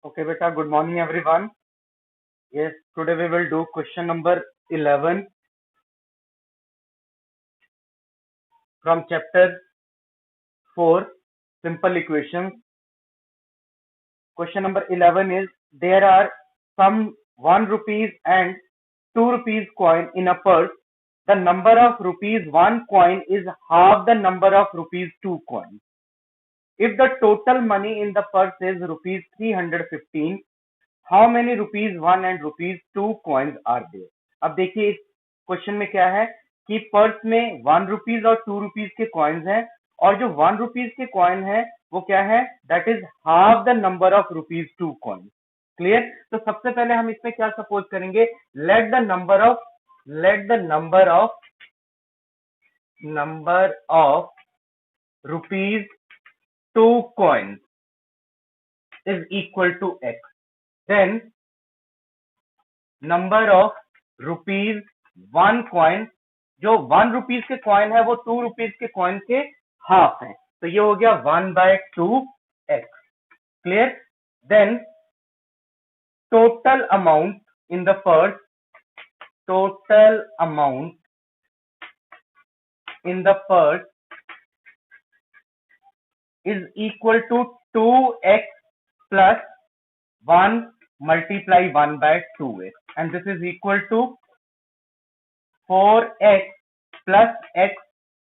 Okay, beta, good morning, everyone. Yes, today we will do question number 11 from chapter 4, Simple Equations. Question number 11 is, there are some 1 rupees and 2 rupees coin in a purse. The number of rupees 1 coin is half the number of rupees 2 coins. If the total money in the purse is rupees 315, how many rupees 1 and rupees 2 coins are there. अब देखिए इस question में क्या है कि purse में 1 rupees और 2 rupees के कॉइन्स हैं और जो 1 रुपीज के कॉइन है वो क्या है, that is half the number of rupees 2 coin. Clear. तो सबसे पहले हम इसमें क्या सपोज करेंगे, let the number of rupees 2 coins is equal to x, then number of rupees 1 coin, जो 1 रुपीज के कॉइन है वो 2 रुपीज के कॉइन के हाफ है, तो ये हो गया 1/2x। Clear. Then total amount in the purse, is equal to 2x plus 1 multiply 1/2x, and this is equal to 4x plus x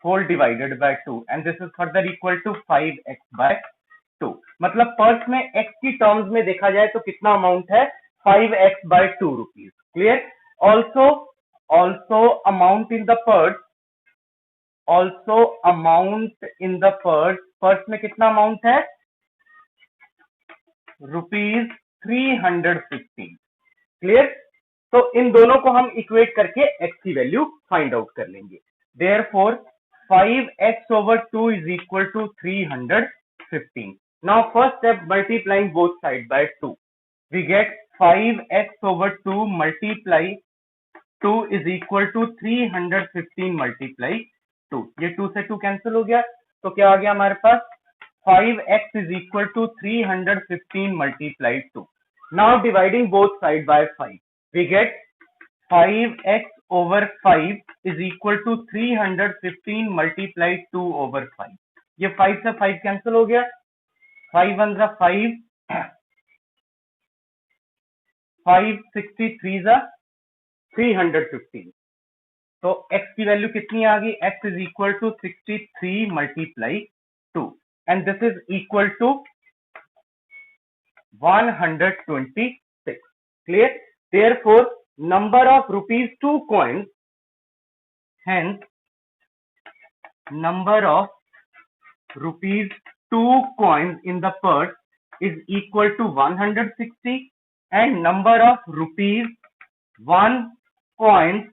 whole divided by 2, and this is further equal to 5x/2। मतलब purse में x की terms में देखा जाए तो कितना amount है, 5x/2 rupees. Clear. Also amount in the purse में कितना अमाउंट है, रुपीज 315। क्लियर। तो इन दोनों को हम इक्वेट करके x की वैल्यू फाइंड आउट कर लेंगे। Therefore 5x/2 is equal to 315। Now first step, multiplying both side by 2, we get 5x/2 multiply 2 is equal to 315 multiply 2। ये 2 से 2 कैंसिल हो गया, तो क्या आ गया हमारे पास, 5x is equal to 315 multiplied 2. Now dividing both side by 5, we get 5x/5 is equal to 315 multiplied 2 over 5. ये 5 से 5 कैंसिल हो गया, 5 1 जा 5, 5 63 जा 315। तो x की वैल्यू कितनी आ गई, x is equal to 63 multiply 2, and this is equal to 126। clear। therefore number of rupees 2 coins, hence number of rupees 2 coins in the purse is equal to 160, and number of rupees 1 coins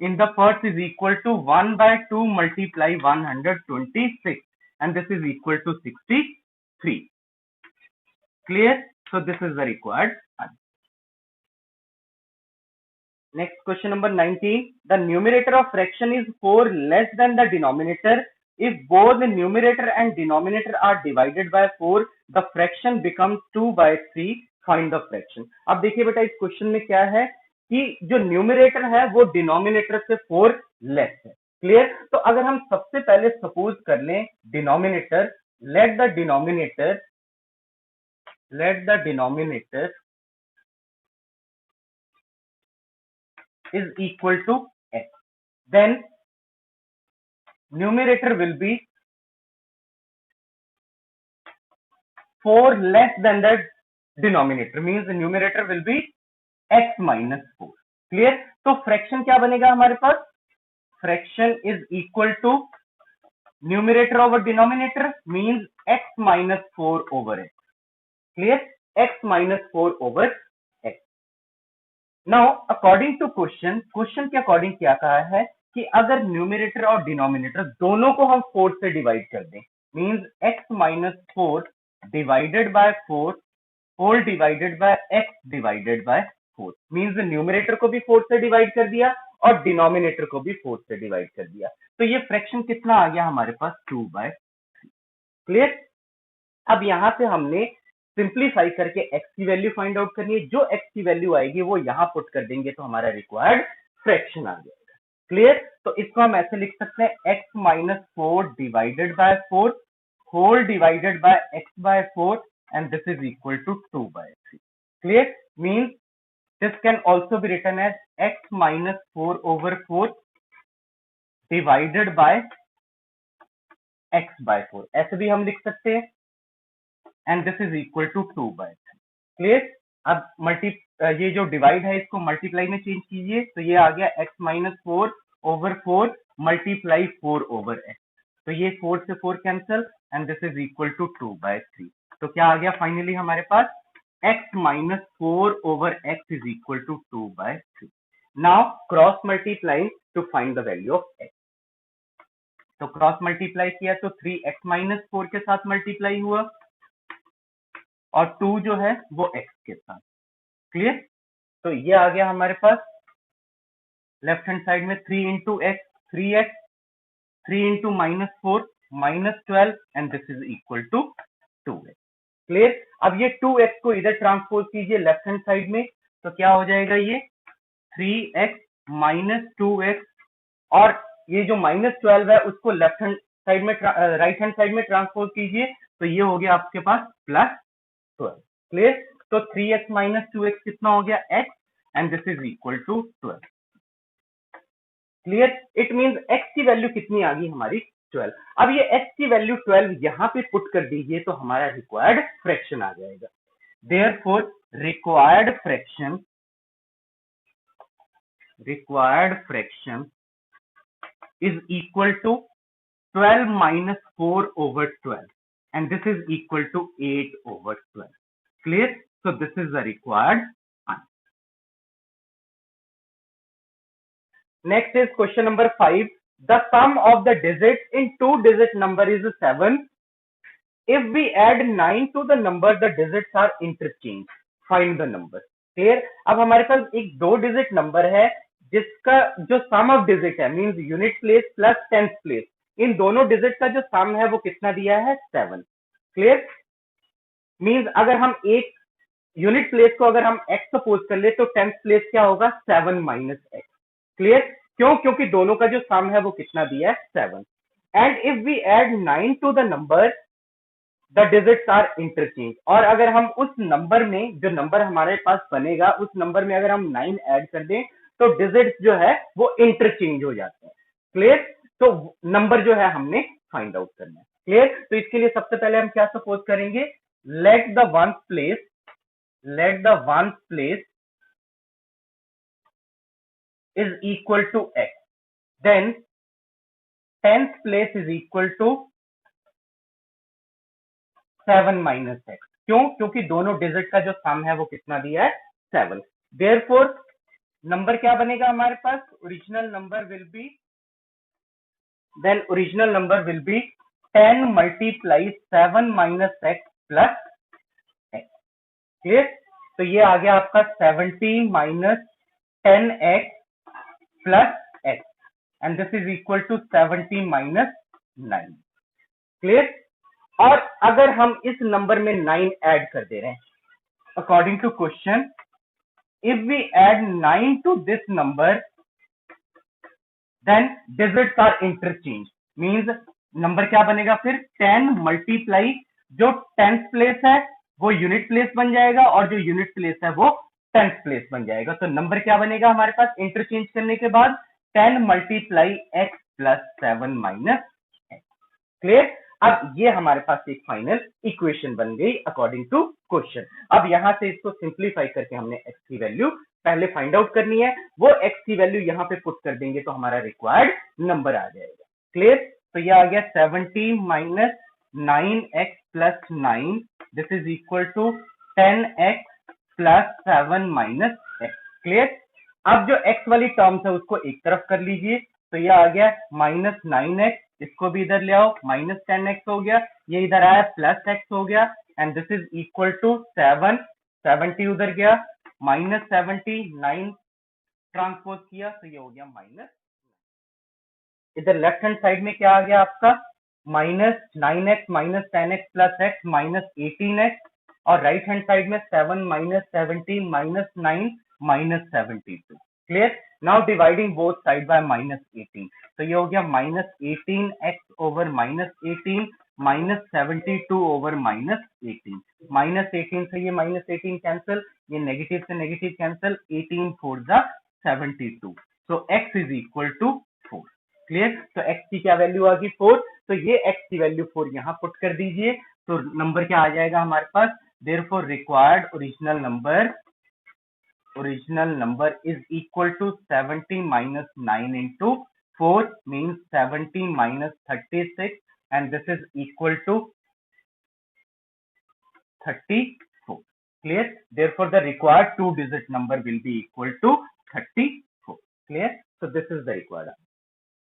in the purse is equal to 1/2 multiply 126, and this is equal to 63। clear। so this is the required answer। next question number 19, the numerator of fraction is 4 less than the denominator. if both the numerator and denominator are divided by 4, the fraction becomes 2/3। find the fraction। अब देखिए बेटा इस question में क्या है कि जो numerator है वो डिनोमिनेटर से 4 लेस है। क्लियर। तो अगर हम सबसे पहले सपोज कर लें denominator, let the denominator is equal to x, then numerator will be 4 less than the denominator, means the numerator will be x minus 4। Clear. तो फ्रैक्शन क्या बनेगा हमारे पास, fraction is equal to numerator over denominator, means x minus 4 over x। Clear. x minus 4 over x। Now according to question के according क्या कहा है कि अगर न्यूमरेटर और डिनोमिनेटर दोनों को हम 4 से डिवाइड कर दें, means x minus 4 divided by 4 whole divided by x divided by 4, means numerator को भी 4 से डिवाइड कर दिया और डिनोमिनेटर को भी 4 से डिवाइड कर दिया, तो ये फ्रैक्शन कितना आ गया हमारे पास, 2/3। क्लियर। अब यहां से हमने सिंप्लीफाई करके एक्स की वैल्यू फाइंड आउट करनी है। जो एक्स की वैल्यू आएगी वो यहां पुट कर देंगे तो हमारा रिक्वायर्ड फ्रैक्शन आ जाएगा। क्लियर? तो इसको हम ऐसे लिख सकते हैं x minus 4 divided by 4 whole divided by x by 4 and this is equal to 2/3। Clear? Means this can also be written as x minus 4/4 divided by x by 4, ऐसे भी हम लिख सकते हैं and this is equal to 2/3। Clear? अब ये जो divide है इसको मल्टीप्लाई में चेंज कीजिए तो ये आ गया x माइनस 4/4 मल्टीप्लाई 4/x। तो ये 4 से 4 cancel and this is equal to 2/3। तो क्या आ गया फाइनली हमारे पास x minus 4/x is equal to 2/3। Now cross multiply to find the value of x। तो क्रॉस मल्टीप्लाई किया तो 3x माइनस 4 के साथ मल्टीप्लाई हुआ और 2 जो है वो x के साथ। क्लियर? तो ये आ गया हमारे पास लेफ्ट हैंड साइड में 3 into x 3x 3 into minus 4 -12 and this is equal to 2x। Clear? अब ये 2x को इधर ट्रांसपोज कीजिए लेफ्ट हैंड साइड में तो क्या हो जाएगा ये 3x माइनस 2x और ये जो -12 है उसको लेफ्ट हैंड साइड में राइट हैंड साइड में ट्रांसपोज कीजिए तो ये हो गया आपके पास +12। क्लियर? तो 3x माइनस 2x कितना हो गया x and this is equal to 12। Clear? It means x की वैल्यू कितनी आ गई हमारी 12। अब ये x की वैल्यू 12 यहां पे पुट कर दीजिए तो हमारा रिक्वायर्ड फ्रैक्शन आ जाएगा। Therefore required fraction is equal to 12 minus 4/12 and this is equal to 8/12. Clear? So this is the required answer. Next is question number 5. The sum of the digits in two-digit number is 7. If we add 9 to the number, the digits are interchanged. Find the number. Clear? अब हमारे पास एक 2-डिजिट number है जिसका जो sum of digit है means unit place plus tenth place, इन दोनों digit का जो सम है वो कितना दिया है 7। क्लियर? मींस अगर हम एक यूनिट प्लेस को अगर हम x सपोज कर ले तो टेंथ प्लेस क्या होगा 7 माइनस एक्स। क्लियर? क्यों? क्योंकि दोनों का जो सम है वो कितना दिया है 7। And if we add 9 to the number the digits are interchange. और अगर हम उस नंबर में जो नंबर हमारे पास बनेगा उस नंबर में अगर हम 9 ऐड कर दें तो डिजिट्स जो है वो इंटरचेंज हो जाते हैं। क्लियर? तो नंबर जो है हमने फाइंड आउट करना है। क्लियर? तो इसके लिए सबसे पहले हम क्या सपोज करेंगे let the ones place is equal to x, then tenth place is equal to 7 minus x. क्यों? क्योंकि दोनों डिजिट का जो सम है वो कितना दिया है 7। देयरफॉर नंबर क्या बनेगा हमारे पास original number will be 10 multiply 7 minus x plus x. Clear? तो ये आ गया आपका 17 minus 10x plus x and this is equal to 17 minus 9। Clear? और अगर हम इस नंबर में 9 ऐड कर दे रहे हैं according to question, if we add 9 to this number then digits are interchanged, means number क्या बनेगा फिर 10 मल्टीप्लाई जो टेंथ प्लेस है वो यूनिट प्लेस बन जाएगा और जो यूनिट प्लेस है वो टेंथ प्लेस बन जाएगा। तो नंबर क्या बनेगा हमारे पास इंटरचेंज करने के बाद 10 multiply x plus 7 minus x. Clear? अब ये हमारे पास एक फाइनल इक्वेशन बन गई अकॉर्डिंग टू क्वेश्चन। अब यहां से इसको सिंप्लीफाई करके हमने एक्स की वैल्यू पहले फाइंड आउट करनी है, वो एक्स की वैल्यू यहां पे पुट कर देंगे तो हमारा रिक्वायर्ड नंबर आ जाएगा। क्लियर? तो ये आ गया 17 minus 9x plus 9 this is equal to 10x plus 7 minus x. Clear? अब जो x वाली टर्म्स है उसको एक तरफ कर लीजिए तो ये आ गया माइनस 9x, इसको भी इधर ले आओ माइनस 10x हो गया, ये इधर आया प्लस x हो गया and this is equal to 7, 70 उधर गया माइनस 70, 9 ट्रांसपोज किया तो ये हो गया माइनस। इधर लेफ्ट हैंड साइड में क्या आ गया आपका minus 9x minus 10x plus x minus 18x और राइट हैंड साइड में 7 minus 17 minus 9 minus 72. Clear. Now dividing both side by minus 18, तो ये हो गया minus 18x over minus 18 minus 72 over minus 18. Minus 18 से ये माइनस 18 कैंसिल, ये negative से नेगेटिव कैंसिल, 18 फोर जा 72. So x is equal to 4. Clear. तो x की क्या वैल्यू आ गई 4, तो ये x की वैल्यू 4 यहाँ पुट कर दीजिए, तो नंबर क्या आ जाएगा हमारे पास. Therefore required original number is equal to 70 minus 9 into 4 means 70 minus 36, and this is equal to 34. Clear. Therefore the required 2-digit number will be equal to 34. Clear. So this is the required answer.